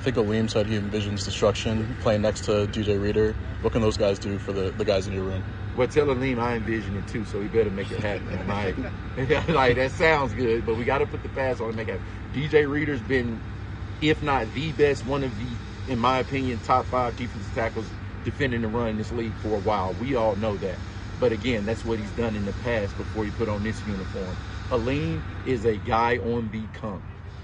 I think Aleem said he envisions destruction playing next to DJ Reader. What can those guys do for the guys in your room? Well, tell Aleem I envision it too, so he better make it happen. Like that sounds good, but we got to put the pass on and make it happen. DJ Reader's been, if not the best, one of the, in my opinion, top 5 defensive tackles defending the run in this league for a while. We all know that. But again, that's what he's done in the past before he put on this uniform. Aleem is a guy on the come.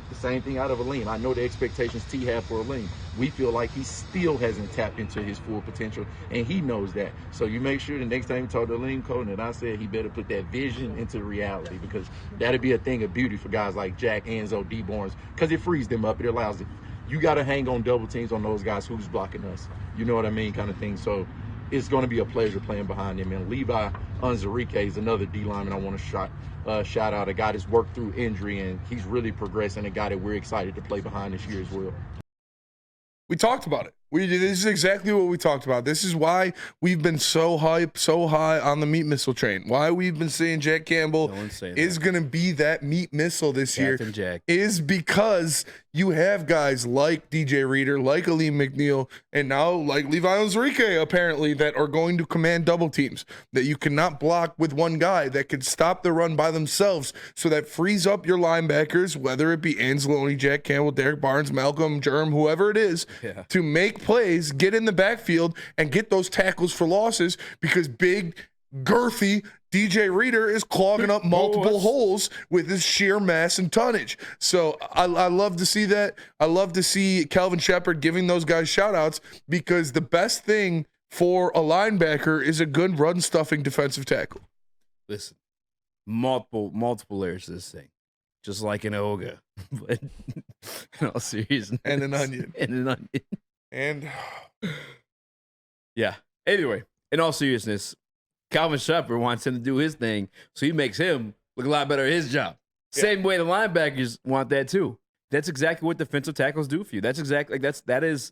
The same thing out of Aleem. I know the expectations T have for Aleem. We feel like he still hasn't tapped into his full potential, and he knows that. So you make sure the next time you talk to Aleem Coden that I said he better put that vision into reality, because that'll be a thing of beauty for guys like Jack, Enzo, Deborns, because it frees them up. It allows it. You got to hang on double teams on those guys who's blocking us. You know what I mean, kind of thing. So it's going to be a pleasure playing behind him. And Levi Onwuzurike is another D lineman I want to shout out, a guy that's worked through injury, and he's really progressing, a guy that we're excited to play behind this year as well. We talked about it. This is exactly what we talked about. This is why we've been so hyped, so high on the meat missile train. Why we've been saying Jack Campbell is going to be that meat missile this year is because you have guys like DJ Reader, like Aleem McNeil, and now like Levi Onwuzurike, apparently, that are going to command double teams, that you cannot block with one guy, that can stop the run by themselves. So that frees up your linebackers, whether it be Anzalone, Jack Campbell, Derek Barnes, Malcolm, Germ, whoever it is, to make plays, get in the backfield, and get those tackles for losses, because big, girthy DJ Reader is clogging up multiple holes with his sheer mass and tonnage. So I love to see that. I love to see Kelvin Sheppard giving those guys shout-outs, because the best thing for a linebacker is a good run-stuffing defensive tackle. Listen, multiple layers to this thing. Just like an ogre. But in all seriousness. And an onion. And an onion. And yeah. Anyway, in all seriousness, Calvin Sheppard wants him to do his thing, so he makes him look a lot better at his job. Yeah. Same way the linebackers want that too. That's exactly what defensive tackles do for you. That's exactly that is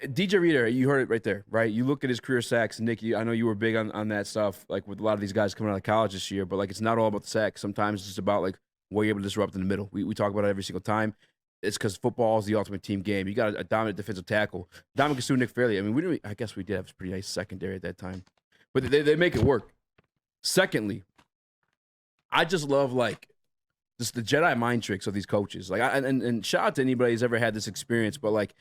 DJ Reader. You heard it right there, right? You look at his career sacks, Nick. I know you were big on that stuff, like with a lot of these guys coming out of college this year. But like, it's not all about the sacks. Sometimes it's just about like where you're able to disrupt in the middle. We talk about it every single time. It's because football is the ultimate team game. You got a dominant defensive tackle. Dominic Sue, Nick Fairley. I mean, I guess we did have a pretty nice secondary at that time. But they make it work. Secondly, I just love like just the Jedi mind tricks of these coaches. Like, and shout out to anybody who's ever had this experience. But like,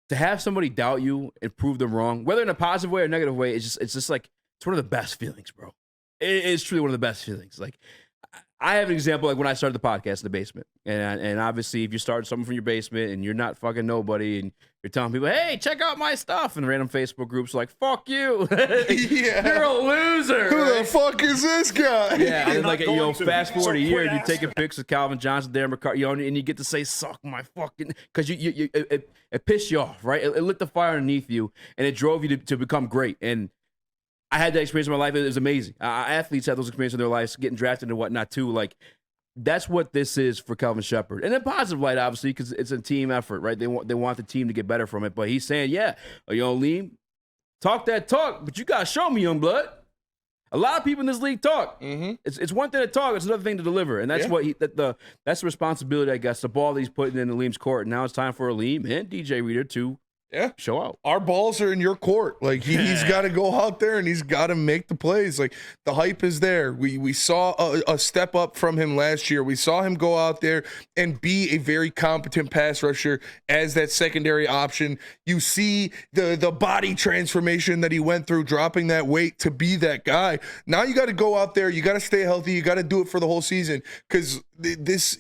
to have somebody doubt you and prove them wrong, whether in a positive way or negative way, it's just like it's one of the best feelings, bro. It is truly one of the best feelings. Like, I have an example, like when I started the podcast in the basement. And obviously, if you start something from your basement and you're not fucking nobody and you're telling people, hey, check out my stuff, and random Facebook groups like, fuck you. You're a loser. Who the fuck is this guy? Yeah, and like, fast forward a year and you're taking pics of Calvin Johnson, Darren McCarthy, and you get to say, suck my fucking, because it pissed you off, right? It lit the fire underneath you, and it drove you to become great. And I had that experience in my life. It was amazing. Athletes have those experiences in their lives, getting drafted and whatnot too. Like, that's what this is for Calvin Sheppard. And in a positive light, obviously, because it's a team effort, right? They want the team to get better from it. But he's saying, yeah, Liam, talk that talk, but you got to show me, young blood. A lot of people in this league talk. Mm-hmm. It's one thing to talk, it's another thing to deliver. And that's that's the responsibility, I guess, the ball that he's putting in Aleem's court. And now it's time for Aleem and DJ Reader to show out. Our balls are in your court. Like, he's got to go out there and he's got to make the plays. Like, the hype is there. We saw a step up from him last year. We saw him go out there and be a very competent pass rusher as that secondary option. You see the body transformation that he went through, dropping that weight to be that guy. Now you got to go out there. You got to stay healthy. You got to do it for the whole season, because this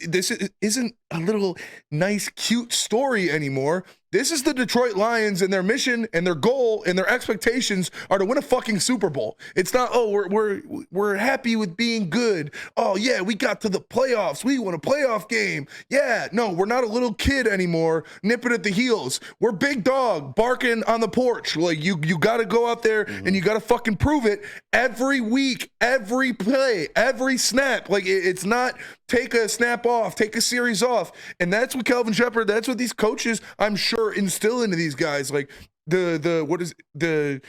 isn't a little nice, cute story anymore. This is the Detroit Lions, and their mission and their goal and their expectations are to win a fucking Super Bowl. It's not, we're happy with being good. Oh yeah, we got to the playoffs. We won a playoff game. Yeah, no, we're not a little kid anymore, nipping at the heels. We're big dog barking on the porch. Like, you got to go out there and you got to fucking prove it every week, every play, every snap. Like, it's not take a snap off, take a series off. And that's what Calvin Sheppard, that's what these coaches, I'm sure, instill into these guys. Like, it's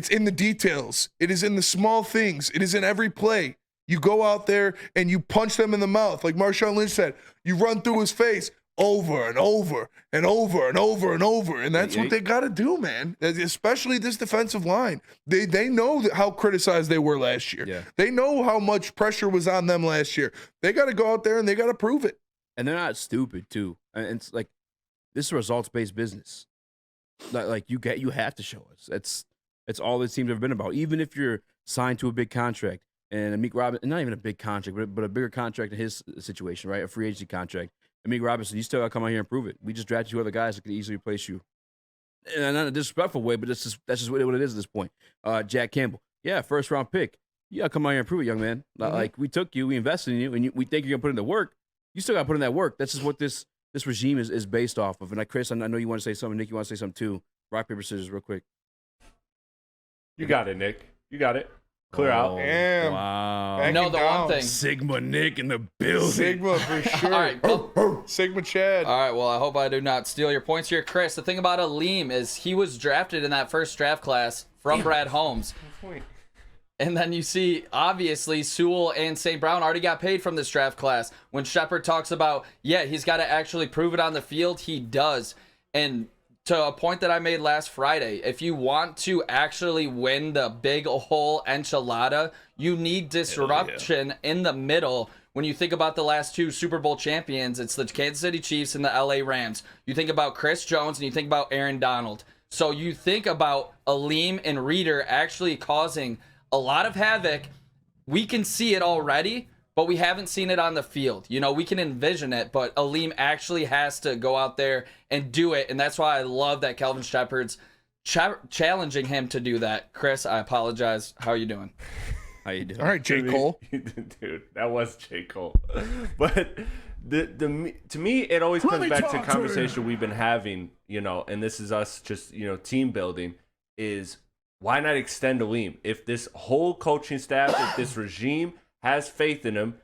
in the details. It is in the small things. It is in every play. You go out there and you punch them in the mouth. Like Marshawn Lynch said, you run through his face. over and over and over and over and over. And that's what they got to do, man. Especially this defensive line. They know how criticized they were last year. Yeah. They know how much pressure was on them last year. They got to go out there and they got to prove it. And they're not stupid, too. And it's like, this is a results-based business. Like you have to show us. It's all this team's ever been about. Even if you're signed to a big contract, and Amik Robinson, not even a big contract, but a bigger contract in his situation, right? A free agency contract. Amik Robinson, you still got to come out here and prove it. We just drafted 2 other guys that could easily replace you. And not in a disrespectful way, but that's just what it is at this point. Jack Campbell, yeah, first-round pick. You got to come out here and prove it, young man. Like, we took you, we invested in you, and we think you're going to put in the work. You still got to put in that work. That's just what this regime is based off of. And like, Chris, I know you want to say something. Nick, you want to say something too. Rock, paper, scissors, real quick. You got it, Nick. You got it. Clear out. Damn. Wow. No, the one thing. Sigma Nick in the building. Sigma for sure. All right, cool. Sigma Chad. All right, well, I hope I do not steal your points here, Chris. The thing about Aleem is he was drafted in that first draft class from Brad Holmes. And then you see, obviously, Sewell and St. Brown already got paid from this draft class. When Shepard talks about, yeah, he's got to actually prove it on the field, he does. And to a point that I made last Friday, if you want to actually win the big whole enchilada, you need disruption in the middle. When you think about the last 2 Super Bowl champions, it's the Kansas City Chiefs and the LA Rams. You think about Chris Jones and you think about Aaron Donald. So you think about Aleem and Reeder actually causing a lot of havoc. We can see it already, but we haven't seen it on the field. You know, we can envision it, but Aleem actually has to go out there and do it, and that's why I love that Kelvin Shepard's challenging him to do that. Chris, I apologize. How are you doing? How you doing? All right, J. Cole. Dude, that was J. Cole. But to me, it always comes back to a conversation we've been having, you know, and this is us just, you know, team building, is why not extend Aleem? If this whole coaching staff, if this regime has faith in him,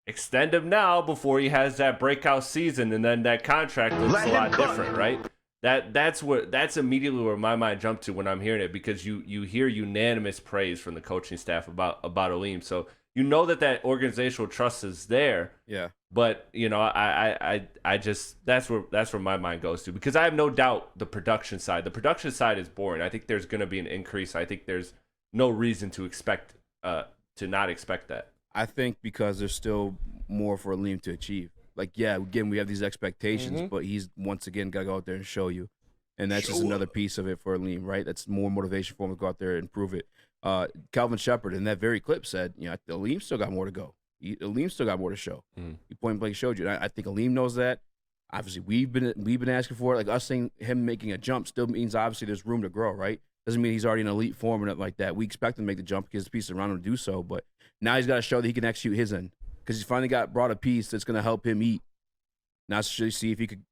extend him now before he has that breakout season, and then that contract looks a lot different, right? That's immediately where my mind jumped to when I'm hearing it, because you hear unanimous praise from the coaching staff about Aleem. So you know that organizational trust is there. Yeah. But you know, I just that's where my mind goes to, because I have no doubt the production side is boring. I think there's going to be an increase. I think there's no reason to expect to not expect that. I think because there's still more for Aleem to achieve. Like, yeah, again, we have these expectations, but he's once again got to go out there and show you. And that's just another piece of it for Aleem, right? That's more motivation for him to go out there and prove it. Calvin Shepard in that very clip said, you know, Aleem still got more to go. Aleem still got more to show. He point blank showed you. And I think Aleem knows that. Obviously, we've been asking for it. Like, us saying him making a jump still means obviously there's room to grow, right? Doesn't mean he's already in elite form or nothing like that. We expect him to make the jump because the pieces around him to do so. But now he's got to show that he can execute his end, because he's finally brought a piece that's going to help him eat. Now it's to see if he could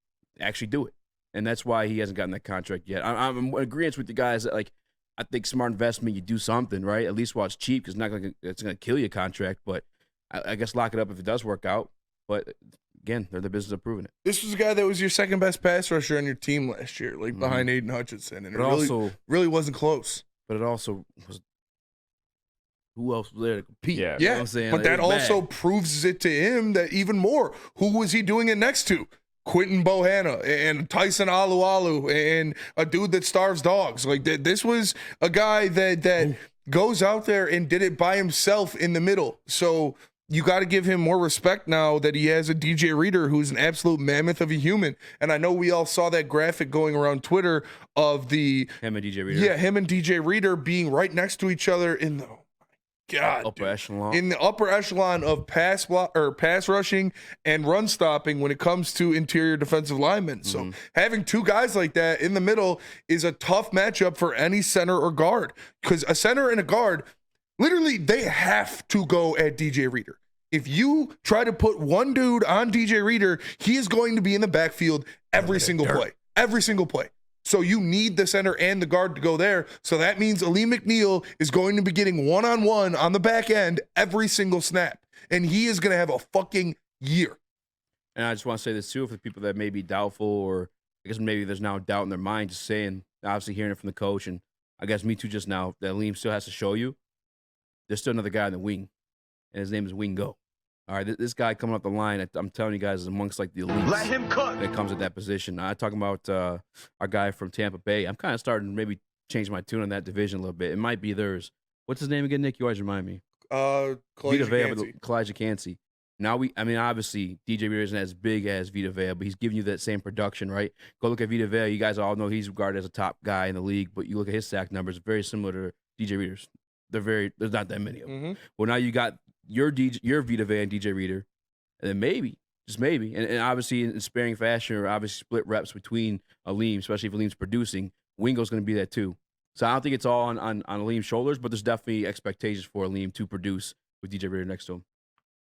actually do it. And that's why he hasn't gotten that contract yet. I'm in agreement with you guys that, like, I think smart investment, you do something, right? At least while it's cheap, because it's going to kill your contract. But I guess lock it up if it does work out. But again, they're the business of proving it. This was a guy that was your second best pass rusher on your team last year, like behind Aiden Hutchinson, and it really wasn't close. But it also was, who else was there to compete? Yeah. You know what I'm saying? But Like, that it was also bad. proves it to him that even more. Who was he doing it next to? Quentin Bohanna and Tyson Alualu and a dude that starves dogs. Like, this was a guy that goes out there and did it by himself in the middle. So you got to give him more respect now that he has a DJ Reader who's an absolute mammoth of a human. And I know we all saw that graphic going around Twitter of him and DJ Reader. Yeah, him and DJ Reader being right next to each other in the upper echelon. In the upper echelon of pass rushing and run stopping when it comes to interior defensive linemen. So having 2 guys like that in the middle is a tough matchup for any center or guard, because a center and a guard, literally, they have to go at DJ Reader. If you try to put one dude on DJ Reader, he is going to be in the backfield every single play. Every single play. So you need the center and the guard to go there. So that means Aleem McNeil is going to be getting one-on-one on the back end every single snap. And he is going to have a fucking year. And I just want to say this too, for the people that may be doubtful, or I guess maybe there's now doubt in their mind, just saying, obviously hearing it from the coach, and I guess me too just now, that Aleem still has to show you. There's still another guy in the wing, and his name is Wingo. All right, this guy coming up the line, I'm telling you guys, is amongst like the elites. Let him cook. That comes at that position. I'm talking about our guy from Tampa Bay. I'm kind of starting to maybe change my tune on that division a little bit. It might be theirs. What's his name again, Nick? You always remind me. Kalijah Cansey. Now obviously DJ Reader isn't as big as Vita Vea, but he's giving you that same production, right? Go look at Vita Vea. You guys all know he's regarded as a top guy in the league, but you look at his sack numbers, very similar to DJ Reader's. There's not that many of them. Well, now you got your Vita Vea and DJ Reader, and then maybe, just maybe, and obviously in sparing fashion or obviously split reps between Aleem, especially if Aleem's producing, Wingo's going to be that too. So I don't think it's all on Aleem's shoulders, but there's definitely expectations for Aleem to produce with DJ Reader next to him.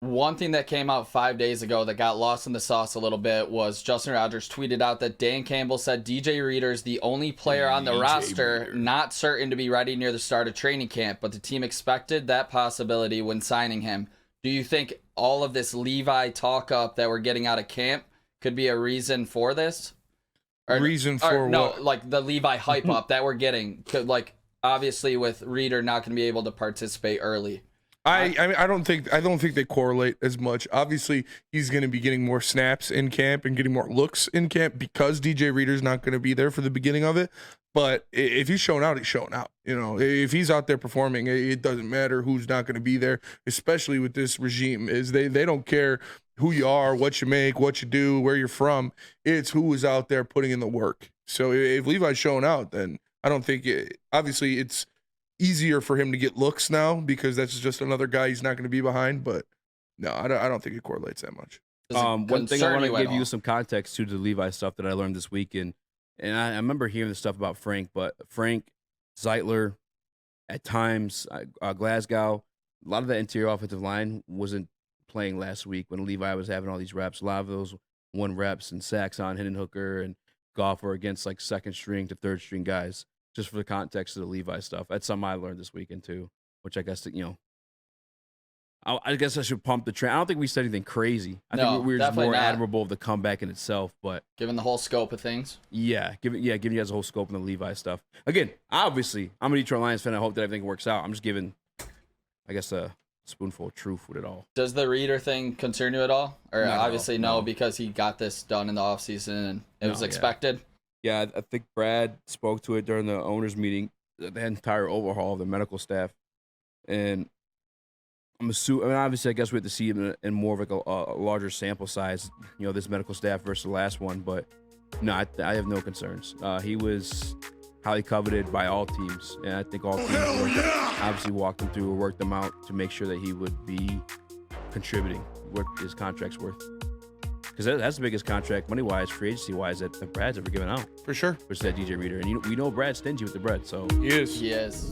One thing that came out 5 days ago that got lost in the sauce a little bit was Justin Rogers tweeted out that Dan Campbell said DJ Reader is the only player on the roster not certain to be ready near the start of training camp, but the team expected that possibility when signing him. Do you think all of this Levi talk up that we're getting out of camp could be a reason for this? Or what? No, like the Levi hype up that we're getting. Like obviously with Reader not going to be able to participate early. I don't think they correlate as much. Obviously, he's going to be getting more snaps in camp and getting more looks in camp because DJ Reader's not going to be there for the beginning of it. But if he's showing out, he's showing out. You know, if he's out there performing, it doesn't matter who's not going to be there. Especially with this regime, is they don't care who you are, what you make, what you do, where you're from. It's who is out there putting in the work. So if Levi's showing out, then I don't think obviously it's easier for him to get looks now because that's just another guy he's not going to be behind. But no, I don't think it correlates that much. One thing I want to give you some context to the Levi stuff that I learned this week, and I remember hearing the stuff about Frank, but Frank, Zeitler, at times Glasgow, a lot of the interior offensive line wasn't playing last week when Levi was having all these reps. A lot of those 1 reps and sacks on Hooker and Goff were against like second string to third string guys. Just for the context of the Levi stuff. That's something I learned this weekend too, which I guess, I guess I should pump the train. I don't think we said anything crazy. I think we were just more admirable of the comeback in itself, but given the whole scope of things. Giving you guys the whole scope of the Levi stuff. Again, obviously, I'm a Detroit Lions fan. I hope that everything works out. I'm just giving, I guess, a spoonful of truth with it all. Does the Reader thing concern you at all? Or obviously no, because he got this done in the offseason and it was expected? Yeah, I think Brad spoke to it during the owners' meeting, the entire overhaul of the medical staff. And I'm assuming, obviously, I guess we have to see him in more of like a larger sample size, this medical staff versus the last one. But no, I have no concerns. He was highly coveted by all teams. And I think all teams obviously walked him through or worked them out to make sure that he would be contributing what his contract's worth. Because that's the biggest contract, money-wise, free agency-wise, that Brad's ever given out. For sure. Which is that DJ Reader. And we know Brad's stingy with the bread, so. He is. Yes.